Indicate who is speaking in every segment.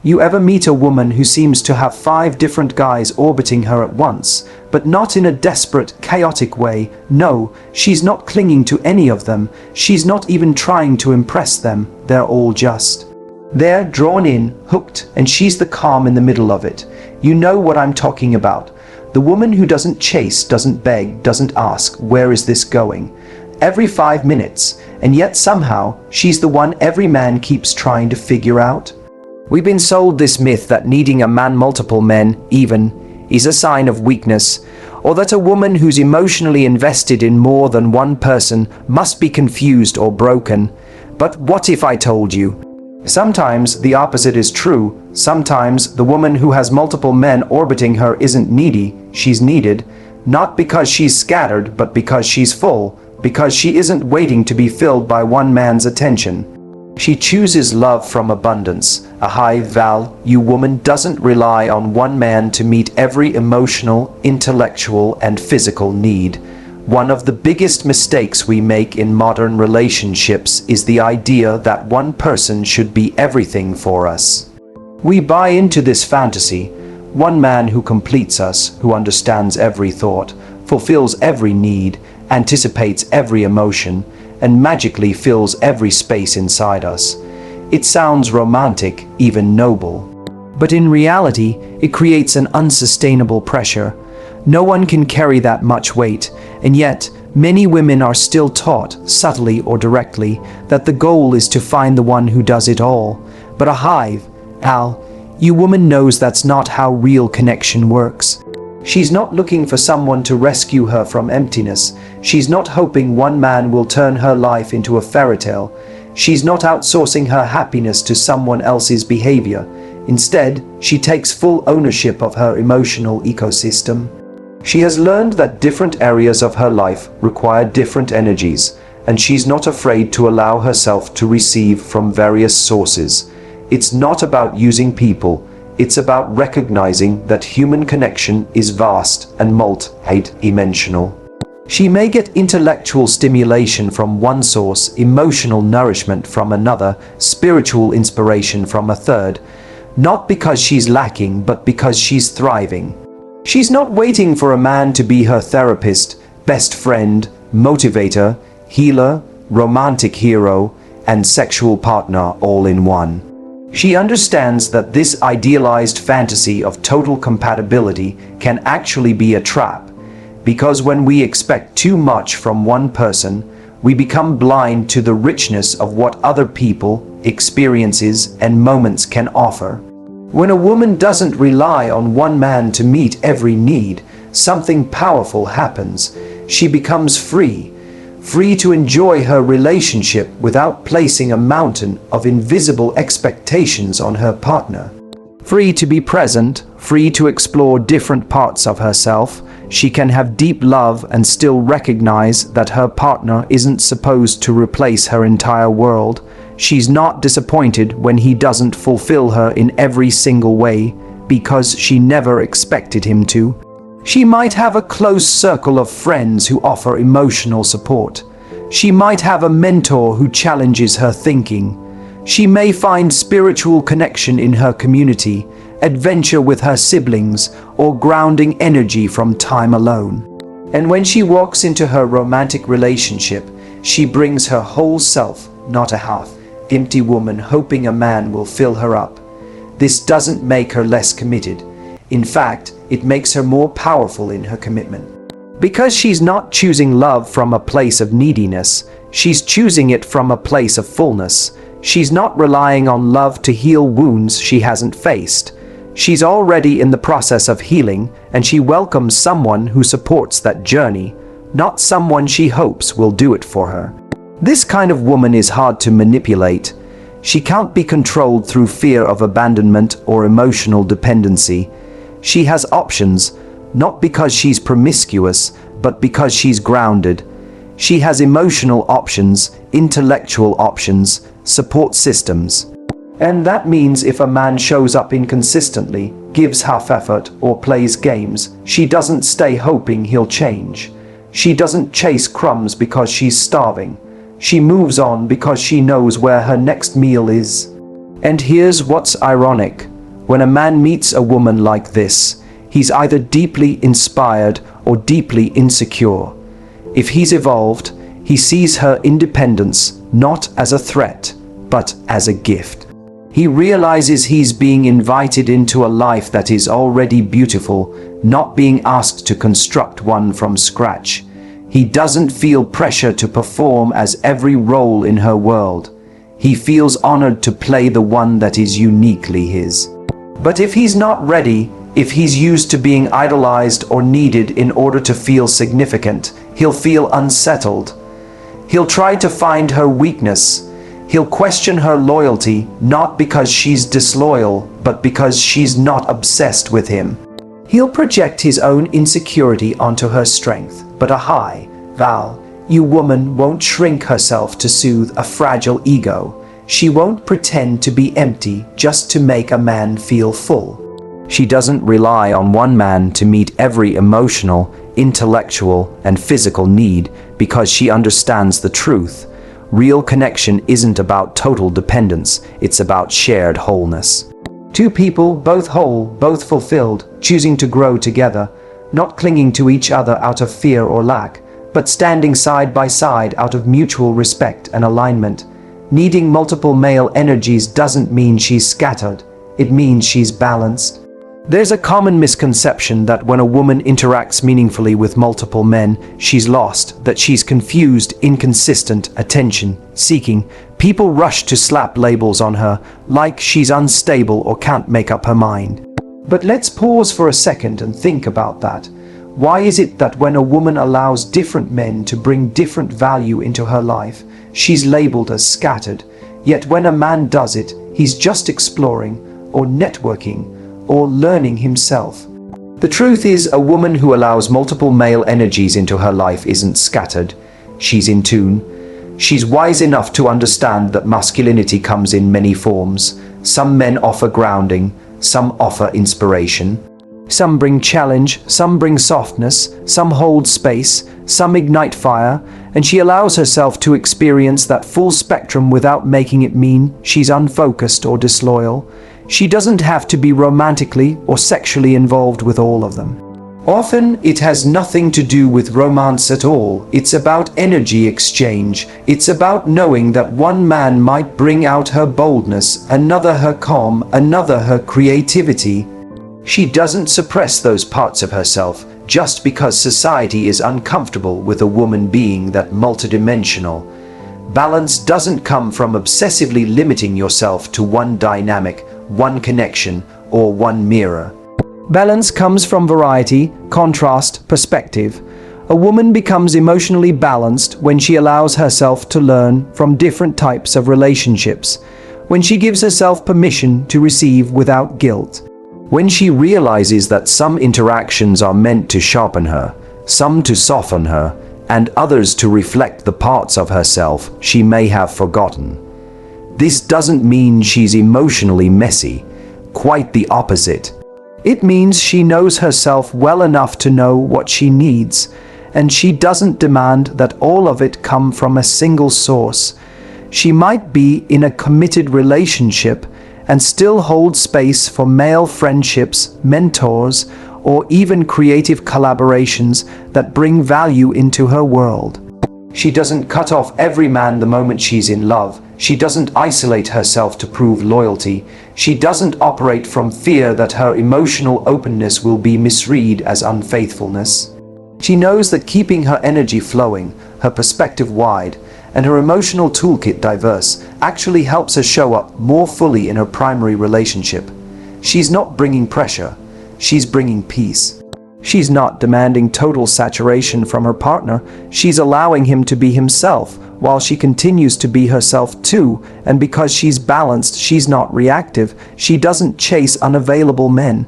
Speaker 1: You ever meet a woman who seems to have 5 different guys orbiting her at once, but not in a desperate, chaotic way? No, she's not clinging to any of them, she's not even trying to impress them, they're all just there, drawn in, hooked, and she's the calm in the middle of it. You know what I'm talking about. The woman who doesn't chase, doesn't beg, doesn't ask, where is this going? Every 5 minutes, and yet somehow, she's the one every man keeps trying to figure out. We've been sold this myth that needing a man, multiple men, even, is a sign of weakness, or that a woman who's emotionally invested in more than one person must be confused or broken. But what if I told you? Sometimes the opposite is true. Sometimes the woman who has multiple men orbiting her isn't needy, she's needed, not because she's scattered, but because she's full, because she isn't waiting to be filled by one man's attention. She chooses love from abundance. A high-value woman doesn't rely on one man to meet every emotional, intellectual, and physical need. One of the biggest mistakes we make in modern relationships is the idea that one person should be everything for us. We buy into this fantasy. One man who completes us, who understands every thought, fulfills every need, anticipates every emotion, and magically fills every space inside us. It sounds romantic, even noble. But in reality, it creates an unsustainable pressure. No one can carry that much weight, and yet many women are still taught, subtly or directly, that the goal is to find the one who does it all. But you woman knows that's not how real connection works. She's not looking for someone to rescue her from emptiness. She's not hoping one man will turn her life into a fairy tale. She's not outsourcing her happiness to someone else's behavior. Instead, she takes full ownership of her emotional ecosystem. She has learned that different areas of her life require different energies, and she's not afraid to allow herself to receive from various sources. It's not about using people. It's about recognizing that human connection is vast and multi-dimensional. She may get intellectual stimulation from one source, emotional nourishment from another, spiritual inspiration from a third, not because she's lacking, but because she's thriving. She's not waiting for a man to be her therapist, best friend, motivator, healer, romantic hero, and sexual partner all in one. She understands that this idealized fantasy of total compatibility can actually be a trap, because when we expect too much from one person, we become blind to the richness of what other people, experiences, and moments can offer. When a woman doesn't rely on one man to meet every need, something powerful happens. She becomes free to enjoy her relationship without placing a mountain of invisible expectations on her partner. Free to be present, free to explore different parts of herself. She can have deep love and still recognize that her partner isn't supposed to replace her entire world. She's not disappointed when he doesn't fulfill her in every single way, because she never expected him to. She might have a close circle of friends who offer emotional support. She might have a mentor who challenges her thinking. She may find spiritual connection in her community, adventure with her siblings, or grounding energy from time alone. And when she walks into her romantic relationship, she brings her whole self, not a half-empty woman hoping a man will fill her up. This doesn't make her less committed. In fact, it makes her more powerful in her commitment. Because she's not choosing love from a place of neediness, she's choosing it from a place of fullness. She's not relying on love to heal wounds she hasn't faced. She's already in the process of healing, and she welcomes someone who supports that journey, not someone she hopes will do it for her. This kind of woman is hard to manipulate. She can't be controlled through fear of abandonment or emotional dependency. She has options, not because she's promiscuous, but because she's grounded. She has emotional options, intellectual options, support systems. And that means if a man shows up inconsistently, gives half effort, or plays games, she doesn't stay hoping he'll change. She doesn't chase crumbs because she's starving. She moves on because she knows where her next meal is. And here's what's ironic. When a man meets a woman like this, he's either deeply inspired or deeply insecure. If he's evolved, he sees her independence not as a threat, but as a gift. He realizes he's being invited into a life that is already beautiful, not being asked to construct one from scratch. He doesn't feel pressure to perform as every role in her world. He feels honored to play the one that is uniquely his. But if he's not ready, if he's used to being idolized or needed in order to feel significant, he'll feel unsettled. He'll try to find her weakness. He'll question her loyalty, not because she's disloyal, but because she's not obsessed with him. He'll project his own insecurity onto her strength. But Val, you woman won't shrink herself to soothe a fragile ego. She won't pretend to be empty just to make a man feel full. She doesn't rely on one man to meet every emotional, intellectual, and physical need because she understands the truth. Real connection isn't about total dependence, it's about shared wholeness. Two people, both whole, both fulfilled, choosing to grow together, not clinging to each other out of fear or lack, but standing side by side out of mutual respect and alignment. Needing multiple male energies doesn't mean she's scattered, it means she's balanced. There's a common misconception that when a woman interacts meaningfully with multiple men, she's lost, that she's confused, inconsistent, attention-seeking. People rush to slap labels on her, like she's unstable or can't make up her mind. But let's pause for a second and think about that. Why is it that when a woman allows different men to bring different value into her life, she's labeled as scattered, yet when a man does it, he's just exploring, or networking, or learning himself? The truth is, a woman who allows multiple male energies into her life isn't scattered. She's in tune. She's wise enough to understand that masculinity comes in many forms. Some men offer grounding, some offer inspiration. Some bring challenge, some bring softness, some hold space, some ignite fire, and she allows herself to experience that full spectrum without making it mean she's unfocused or disloyal. She doesn't have to be romantically or sexually involved with all of them. Often, it has nothing to do with romance at all. It's about energy exchange. It's about knowing that one man might bring out her boldness, another her calm, another her creativity. She doesn't suppress those parts of herself just because society is uncomfortable with a woman being that multidimensional. Balance doesn't come from obsessively limiting yourself to one dynamic, one connection, or one mirror. Balance comes from variety, contrast, perspective. A woman becomes emotionally balanced when she allows herself to learn from different types of relationships, when she gives herself permission to receive without guilt, when she realizes that some interactions are meant to sharpen her, some to soften her, and others to reflect the parts of herself she may have forgotten. This doesn't mean she's emotionally messy, quite the opposite. It means she knows herself well enough to know what she needs, and she doesn't demand that all of it come from a single source. She might be in a committed relationship and still hold space for male friendships, mentors, or even creative collaborations that bring value into her world. She doesn't cut off every man the moment she's in love. She doesn't isolate herself to prove loyalty. She doesn't operate from fear that her emotional openness will be misread as unfaithfulness. She knows that keeping her energy flowing, her perspective wide, and her emotional toolkit diverse actually helps her show up more fully in her primary relationship. She's not bringing pressure, she's bringing peace. She's not demanding total saturation from her partner, she's allowing him to be himself while she continues to be herself too, and because she's balanced, she's not reactive, she doesn't chase unavailable men.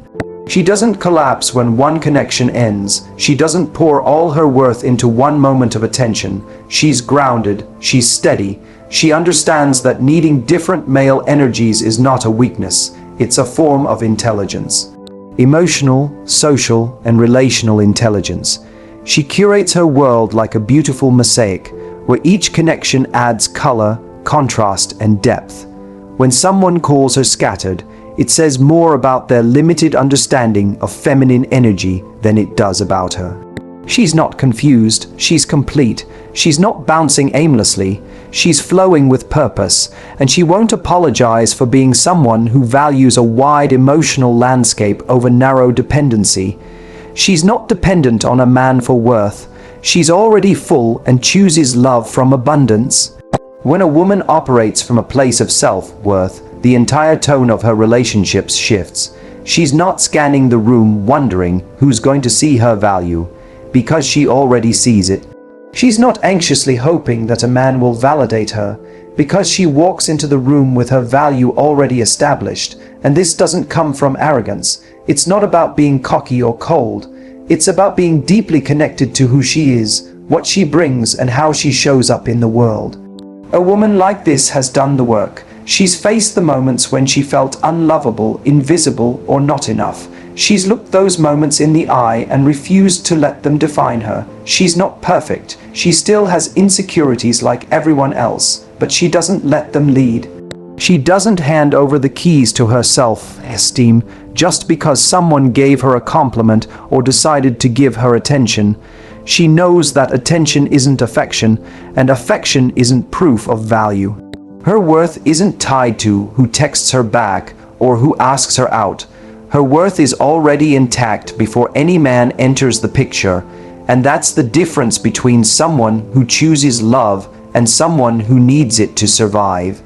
Speaker 1: She doesn't collapse when one connection ends. She doesn't pour all her worth into one moment of attention. She's grounded, she's steady. She understands that needing different male energies is not a weakness. It's a form of intelligence. Emotional, social, and relational intelligence. She curates her world like a beautiful mosaic, where each connection adds color, contrast, and depth. When someone calls her scattered, It says more about their limited understanding of feminine energy than it does about her. She's not confused, she's complete. She's not bouncing aimlessly, she's flowing with purpose, and she won't apologize for being someone who values a wide emotional landscape over narrow dependency. She's not dependent on a man for worth. She's already full and chooses love from abundance. When a woman operates from a place of self-worth, the entire tone of her relationships shifts. She's not scanning the room wondering who's going to see her value, because she already sees it. She's not anxiously hoping that a man will validate her, because she walks into the room with her value already established. And this doesn't come from arrogance. It's not about being cocky or cold. It's about being deeply connected to who she is, what she brings, and how she shows up in the world. A woman like this has done the work. She's faced the moments when she felt unlovable, invisible, or not enough. She's looked those moments in the eye and refused to let them define her. She's not perfect. She still has insecurities like everyone else, but she doesn't let them lead. She doesn't hand over the keys to her self-esteem just because someone gave her a compliment or decided to give her attention. She knows that attention isn't affection, and affection isn't proof of value. Her worth isn't tied to who texts her back or who asks her out. Her worth is already intact before any man enters the picture, and that's the difference between someone who chooses love and someone who needs it to survive.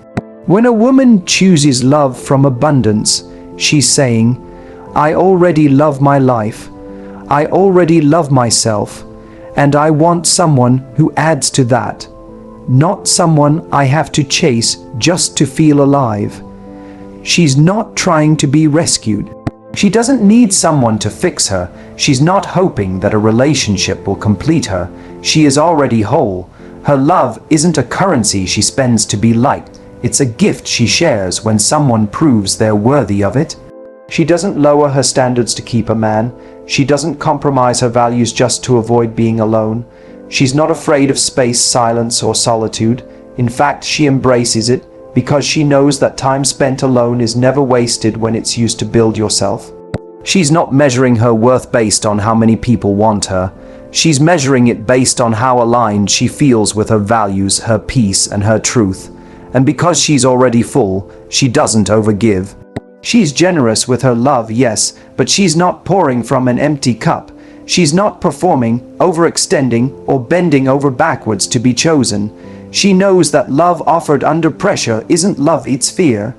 Speaker 1: When a woman chooses love from abundance, she's saying, I already love my life, I already love myself, and I want someone who adds to that, not someone I have to chase just to feel alive. She's not trying to be rescued. She doesn't need someone to fix her. She's not hoping that a relationship will complete her. She is already whole. Her love isn't a currency she spends to be liked. It's a gift she shares when someone proves they're worthy of it. She doesn't lower her standards to keep a man. She doesn't compromise her values just to avoid being alone. She's not afraid of space, silence, or solitude. In fact, she embraces it, because she knows that time spent alone is never wasted when it's used to build yourself. She's not measuring her worth based on how many people want her. She's measuring it based on how aligned she feels with her values, her peace, and her truth. And because she's already full, she doesn't overgive. She's generous with her love, yes, but she's not pouring from an empty cup. She's not performing, overextending, or bending over backwards to be chosen. She knows that love offered under pressure isn't love, it's fear.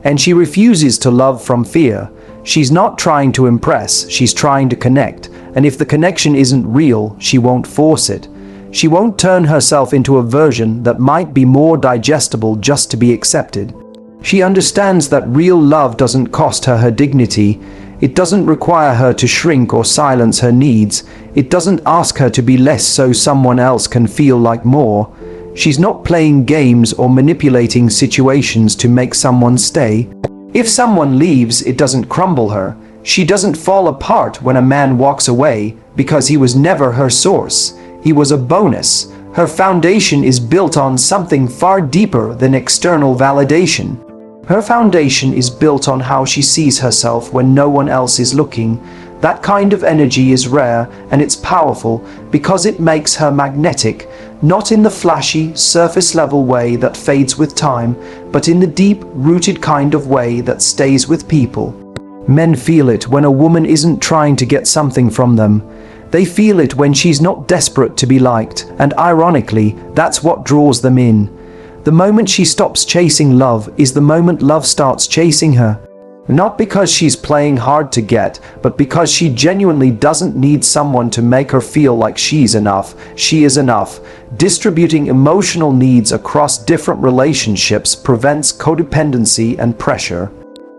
Speaker 1: And she refuses to love from fear. She's not trying to impress, she's trying to connect. And if the connection isn't real, she won't force it. She won't turn herself into a version that might be more digestible just to be accepted. She understands that real love doesn't cost her her dignity. It doesn't require her to shrink or silence her needs. It doesn't ask her to be less so someone else can feel like more. She's not playing games or manipulating situations to make someone stay. If someone leaves, it doesn't crumble her. She doesn't fall apart when a man walks away because he was never her source. He was a bonus. Her foundation is built on something far deeper than external validation. Her foundation is built on how she sees herself when no one else is looking. That kind of energy is rare, and it's powerful because it makes her magnetic, not in the flashy, surface-level way that fades with time, but in the deep-rooted kind of way that stays with people. Men feel it when a woman isn't trying to get something from them. They feel it when she's not desperate to be liked, and ironically, that's what draws them in. The moment she stops chasing love is the moment love starts chasing her. Not because she's playing hard to get, but because she genuinely doesn't need someone to make her feel like she's enough. She is enough. Distributing emotional needs across different relationships prevents codependency and pressure.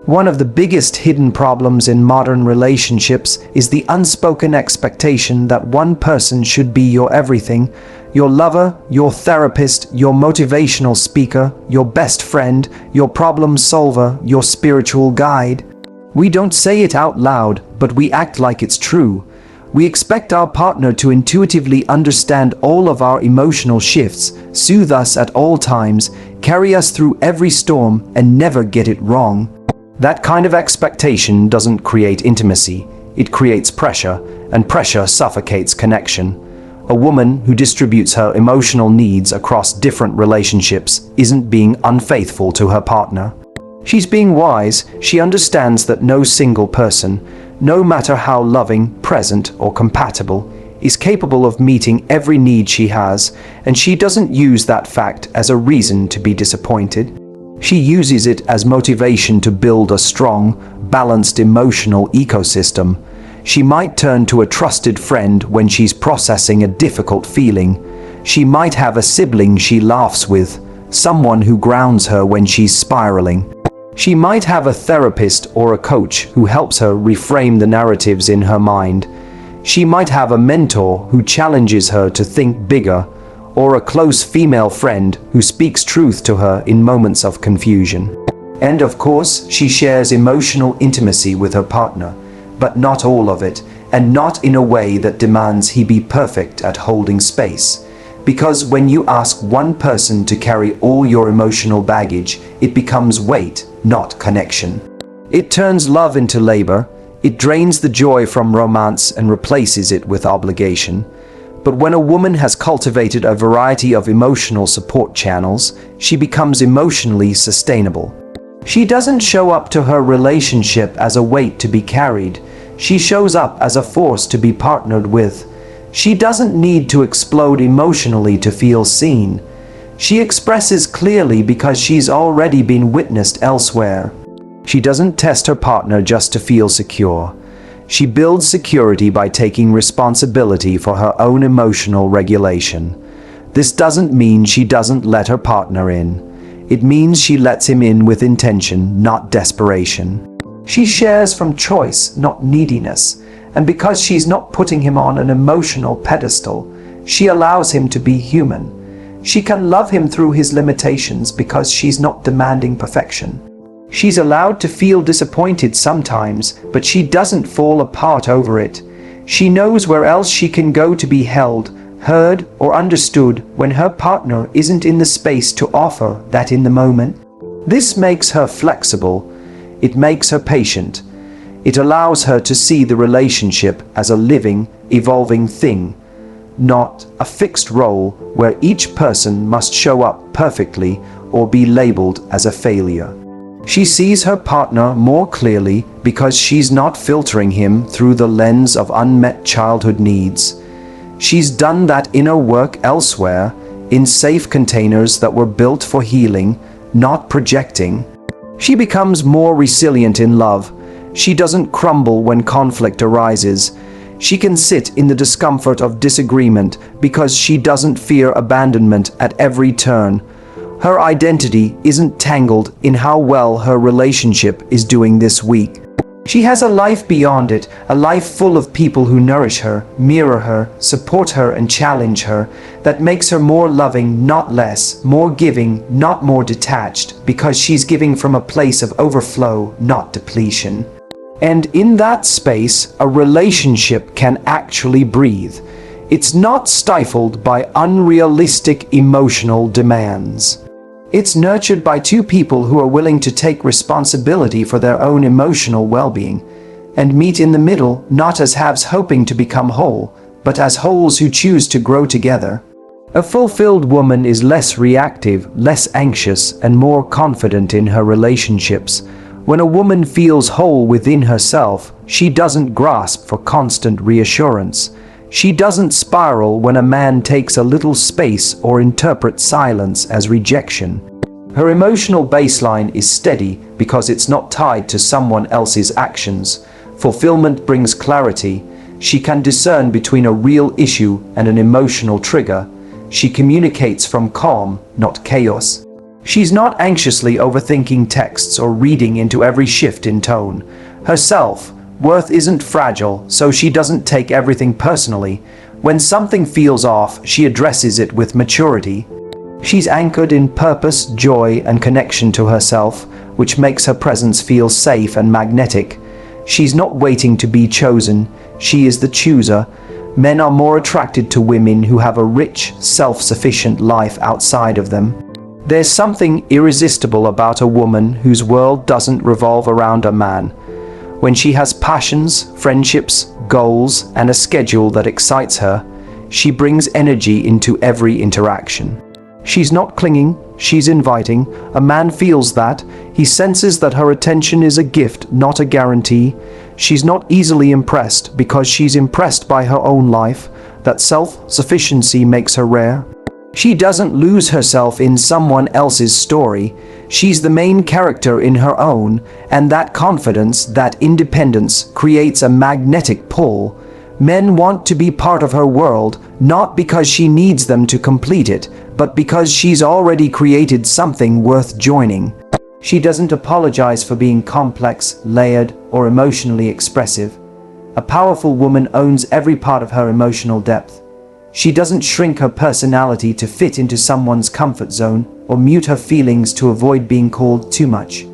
Speaker 1: One of the biggest hidden problems in modern relationships is the unspoken expectation that one person should be your everything. Your lover, your therapist, your motivational speaker, your best friend, your problem solver, your spiritual guide. We don't say it out loud, but we act like it's true. We expect our partner to intuitively understand all of our emotional shifts, soothe us at all times, carry us through every storm, and never get it wrong. That kind of expectation doesn't create intimacy, it creates pressure, and pressure suffocates connection. A woman who distributes her emotional needs across different relationships isn't being unfaithful to her partner. She's being wise. She understands that no single person, no matter how loving, present, or compatible, is capable of meeting every need she has, and she doesn't use that fact as a reason to be disappointed. She uses it as motivation to build a strong, balanced emotional ecosystem. She might turn to a trusted friend when she's processing a difficult feeling. She might have a sibling she laughs with, someone who grounds her when she's spiraling. She might have a therapist or a coach who helps her reframe the narratives in her mind. She might have a mentor who challenges her to think bigger, or a close female friend who speaks truth to her in moments of confusion. And of course, she shares emotional intimacy with her partner, but not all of it, and not in a way that demands he be perfect at holding space. Because when you ask one person to carry all your emotional baggage, it becomes weight, not connection. It turns love into labor. It drains the joy from romance and replaces it with obligation. But when a woman has cultivated a variety of emotional support channels, she becomes emotionally sustainable. She doesn't show up to her relationship as a weight to be carried. She shows up as a force to be partnered with. She doesn't need to explode emotionally to feel seen. She expresses clearly because she's already been witnessed elsewhere. She doesn't test her partner just to feel secure. She builds security by taking responsibility for her own emotional regulation. This doesn't mean she doesn't let her partner in. It means she lets him in with intention, not desperation. She shares from choice, not neediness. And because she's not putting him on an emotional pedestal, she allows him to be human. She can love him through his limitations because she's not demanding perfection. She's allowed to feel disappointed sometimes, but she doesn't fall apart over it. She knows where else she can go to be held, heard, or understood when her partner isn't in the space to offer that in the moment. This makes her flexible. It makes her patient. It allows her to see the relationship as a living, evolving thing, not a fixed role where each person must show up perfectly or be labeled as a failure. She sees her partner more clearly because she's not filtering him through the lens of unmet childhood needs. She's done that inner work elsewhere, in safe containers that were built for healing, not projecting. She becomes more resilient in love. She doesn't crumble when conflict arises. She can sit in the discomfort of disagreement because she doesn't fear abandonment at every turn. Her identity isn't tangled in how well her relationship is doing this week. She has a life beyond it, a life full of people who nourish her, mirror her, support her, and challenge her, that makes her more loving, not less, more giving, not more detached, because she's giving from a place of overflow, not depletion. And in that space, a relationship can actually breathe. It's not stifled by unrealistic emotional demands. It's nurtured by two people who are willing to take responsibility for their own emotional well-being and meet in the middle, not as halves hoping to become whole, but as wholes who choose to grow together. A fulfilled woman is less reactive, less anxious, and more confident in her relationships. When a woman feels whole within herself, she doesn't grasp for constant reassurance. She doesn't spiral when a man takes a little space or interprets silence as rejection. Her emotional baseline is steady because it's not tied to someone else's actions. Fulfillment brings clarity. She can discern between a real issue and an emotional trigger. She communicates from calm, not chaos. She's not anxiously overthinking texts or reading into every shift in tone. Her self-worth isn't fragile, so she doesn't take everything personally. When something feels off, she addresses it with maturity. She's anchored in purpose, joy, and connection to herself, which makes her presence feel safe and magnetic. She's not waiting to be chosen. She is the chooser. Men are more attracted to women who have a rich, self-sufficient life outside of them. There's something irresistible about a woman whose world doesn't revolve around a man. When she has passions, friendships, goals, and a schedule that excites her, she brings energy into every interaction. She's not clinging, she's inviting. A man feels that. He senses that her attention is a gift, not a guarantee. She's not easily impressed because she's impressed by her own life. That self-sufficiency makes her rare. She doesn't lose herself in someone else's story. She's the main character in her own, and that confidence, that independence, creates a magnetic pull. Men want to be part of her world, not because she needs them to complete it, but because she's already created something worth joining. She doesn't apologize for being complex, layered, or emotionally expressive. A powerful woman owns every part of her emotional depth. She doesn't shrink her personality to fit into someone's comfort zone or mute her feelings to avoid being called too much.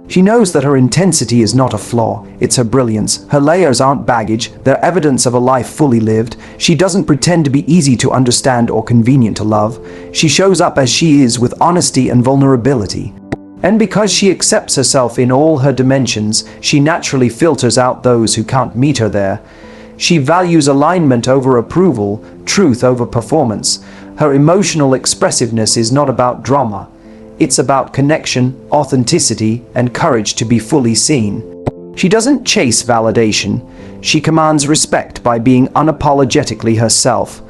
Speaker 1: She knows that her intensity is not a flaw, it's her brilliance. Her layers aren't baggage, they're evidence of a life fully lived. She doesn't pretend to be easy to understand or convenient to love. She shows up as she is with honesty and vulnerability. And because she accepts herself in all her dimensions, she naturally filters out those who can't meet her there. She values alignment over approval, truth over performance. Her emotional expressiveness is not about drama. It's about connection, authenticity, and courage to be fully seen. She doesn't chase validation. She commands respect by being unapologetically herself.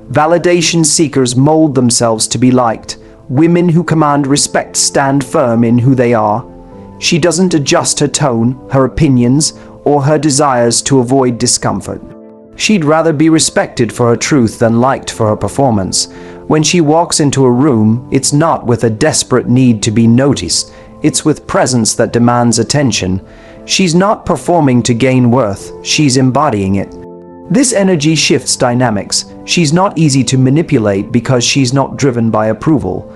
Speaker 1: Validation seekers mold themselves to be liked. Women who command respect stand firm in who they are. She doesn't adjust her tone, her opinions, or her desires to avoid discomfort. She'd rather be respected for her truth than liked for her performance. When she walks into a room, it's not with a desperate need to be noticed. It's with presence that demands attention. She's not performing to gain worth, she's embodying it. This energy shifts dynamics. She's not easy to manipulate because she's not driven by approval.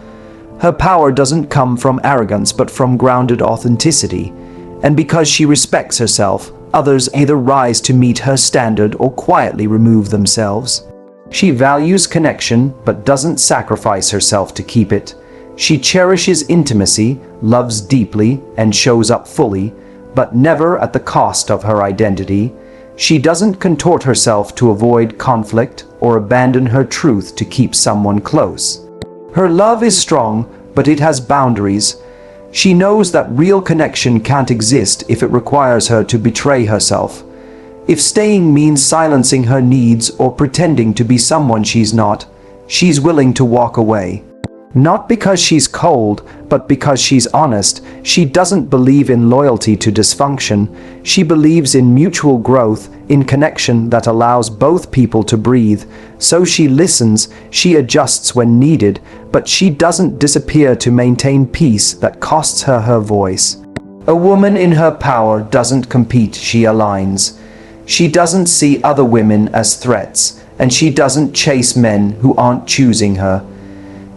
Speaker 1: Her power doesn't come from arrogance but from grounded authenticity. And because she respects herself, others either rise to meet her standard or quietly remove themselves. She values connection but doesn't sacrifice herself to keep it. She cherishes intimacy, loves deeply, and shows up fully, but never at the cost of her identity. She doesn't contort herself to avoid conflict or abandon her truth to keep someone close. Her love is strong, but it has boundaries. She knows that real connection can't exist if it requires her to betray herself. If staying means silencing her needs or pretending to be someone she's not, she's willing to walk away. Not because she's cold, but because she's honest. She doesn't believe in loyalty to dysfunction. She believes in mutual growth, in connection that allows both people to breathe. So she listens, she adjusts when needed, but she doesn't disappear to maintain peace that costs her her voice. A woman in her power doesn't compete, she aligns. She doesn't see other women as threats, and she doesn't chase men who aren't choosing her.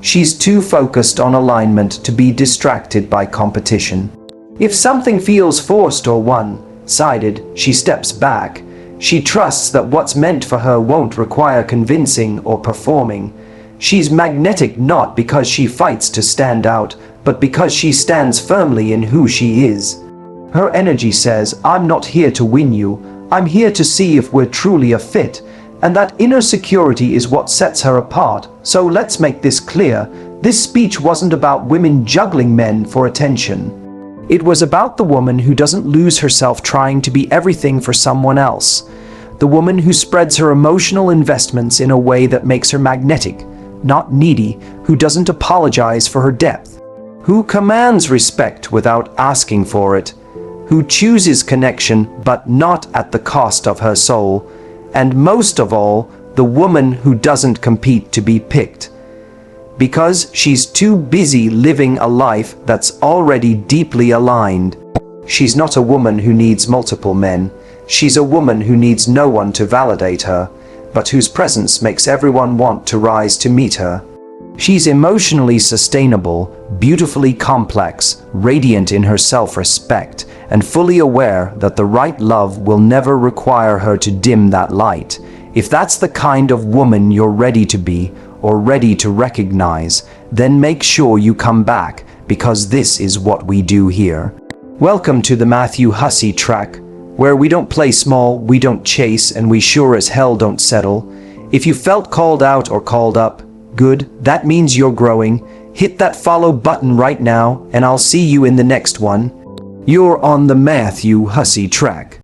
Speaker 1: She's too focused on alignment to be distracted by competition. If something feels forced or one-sided, she steps back. She trusts that what's meant for her won't require convincing or performing. She's magnetic not because she fights to stand out, but because she stands firmly in who she is. Her energy says, "I'm not here to win you. I'm here to see if we're truly a fit." And that inner security is what sets her apart. So let's make this clear. This speech wasn't about women juggling men for attention. It was about the woman who doesn't lose herself trying to be everything for someone else. The woman who spreads her emotional investments in a way that makes her magnetic, not needy, who doesn't apologize for her depth, who commands respect without asking for it, who chooses connection but not at the cost of her soul. And most of all, the woman who doesn't compete to be picked. Because she's too busy living a life that's already deeply aligned. She's not a woman who needs multiple men. She's a woman who needs no one to validate her, but whose presence makes everyone want to rise to meet her. She's emotionally sustainable, beautifully complex, radiant in her self-respect, and fully aware that the right love will never require her to dim that light. If that's the kind of woman you're ready to be, or ready to recognize, then make sure you come back, because this is what we do here. Welcome to the Matthew Hussey track, where we don't play small, we don't chase, and we sure as hell don't settle. If you felt called out or called up, good, that means you're growing. Hit that follow button right now, and I'll see you in the next one. You're on the Matthew Hussey track.